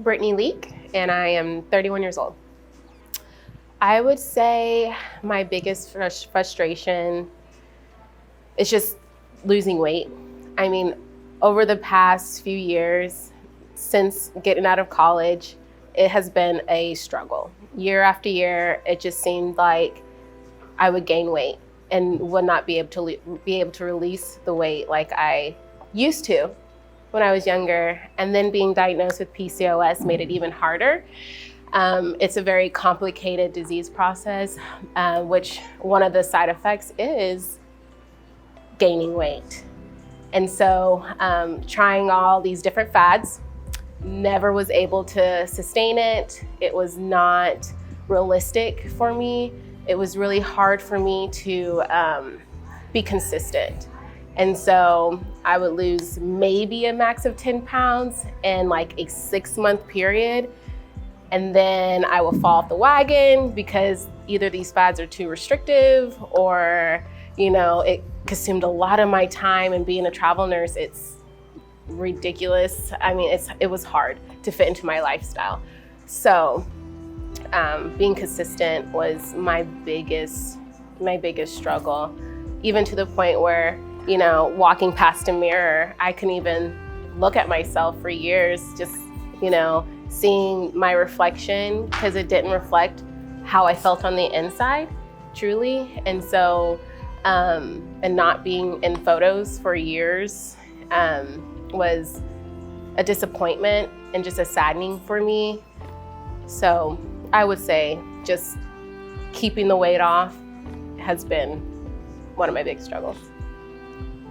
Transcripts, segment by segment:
Brittany Leak, and I am 31 years old. I would say my biggest frustration is just losing weight. I mean, over the past few years, since getting out of college, it has been a struggle. Year after year, it just seemed like I would gain weight and would not be able to release the weight like I used to when I was younger. And then being diagnosed with PCOS made it even harder. It's a very complicated disease process, which one of the side effects is gaining weight. And so trying all these different fads, never was able to sustain it. It was not realistic for me. It was really hard for me to be consistent. And so I would lose maybe a max of 10 pounds in like a 6-month period. And then I will fall off the wagon because either these fads are too restrictive or, it consumed a lot of my time. And being a travel nurse, it's ridiculous. I mean, it was hard to fit into my lifestyle. So being consistent was my biggest struggle, even to the point where, walking past a mirror, I couldn't even look at myself for years, just, seeing my reflection because it didn't reflect how I felt on the inside, truly. And so, and not being in photos for years was a disappointment and just a saddening for me. So I would say just keeping the weight off has been one of my big struggles.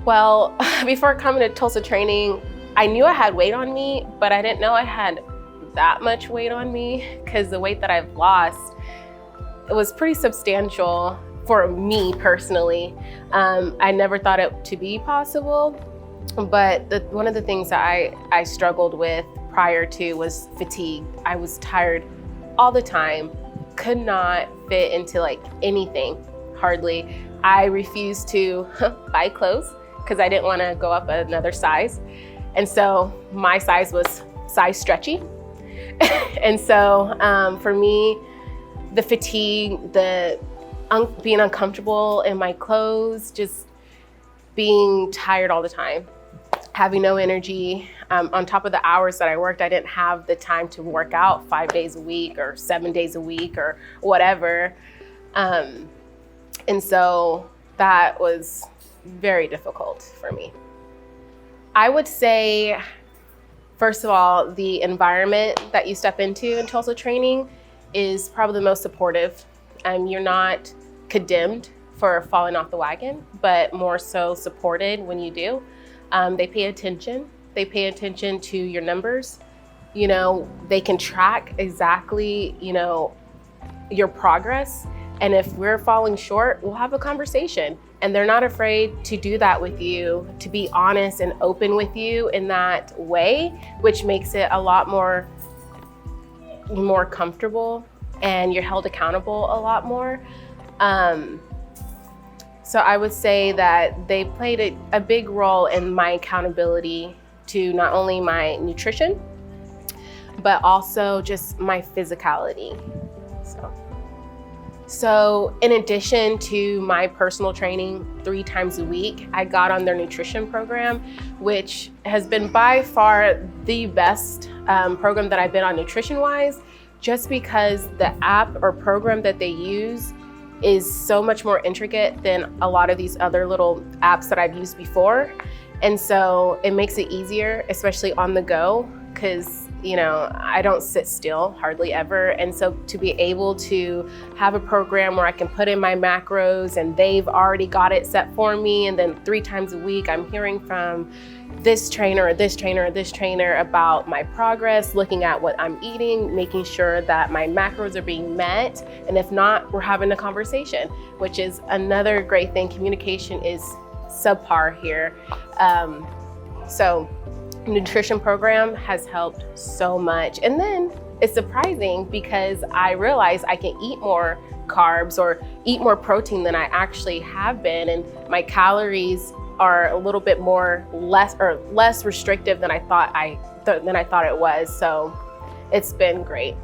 Well, before coming to Tulsa Training, I knew I had weight on me, but I didn't know I had that much weight on me because the weight that I've lost, it was pretty substantial for me personally. I never thought it to be possible, but one of the things that I struggled with prior to was fatigue. I was tired all the time, could not fit into like anything, hardly. I refused to buy clothes because I didn't want to go up another size. And so my size was size stretchy. And so for me, the fatigue, being uncomfortable in my clothes, just being tired all the time, having no energy. On top of the hours that I worked, I didn't have the time to work out 5 days a week or 7 days a week or whatever. And so that was very difficult for me. I would say, first of all, the environment that you step into in Tulsa Training is probably the most supportive. You're not condemned for falling off the wagon, but more so supported when you do. They pay attention. They pay attention to your numbers. They can track exactly, your progress. And if we're falling short, we'll have a conversation. And they're not afraid to do that with you, to be honest and open with you in that way, which makes it a lot more comfortable and you're held accountable a lot more. So I would say that they played a big role in my accountability to not only my nutrition, but also just my physicality. So in addition to my personal training 3 times a week, I got on their nutrition program, which has been by far the best program that I've been on nutrition-wise, just because the app or program that they use is so much more intricate than a lot of these other little apps that I've used before. And so it makes it easier, especially on the go, because I don't sit still hardly ever. And so to be able to have a program where I can put in my macros and they've already got it set for me, and then 3 times a week I'm hearing from this trainer or this trainer or this trainer about my progress, looking at what I'm eating, making sure that my macros are being met. And if not, we're having a conversation, which is another great thing. Communication is subpar here. So nutrition program has helped so much. And then it's surprising because I realized I can eat more carbs or eat more protein than I actually have been, and my calories are a little bit less restrictive than I thought it was. So It's been great.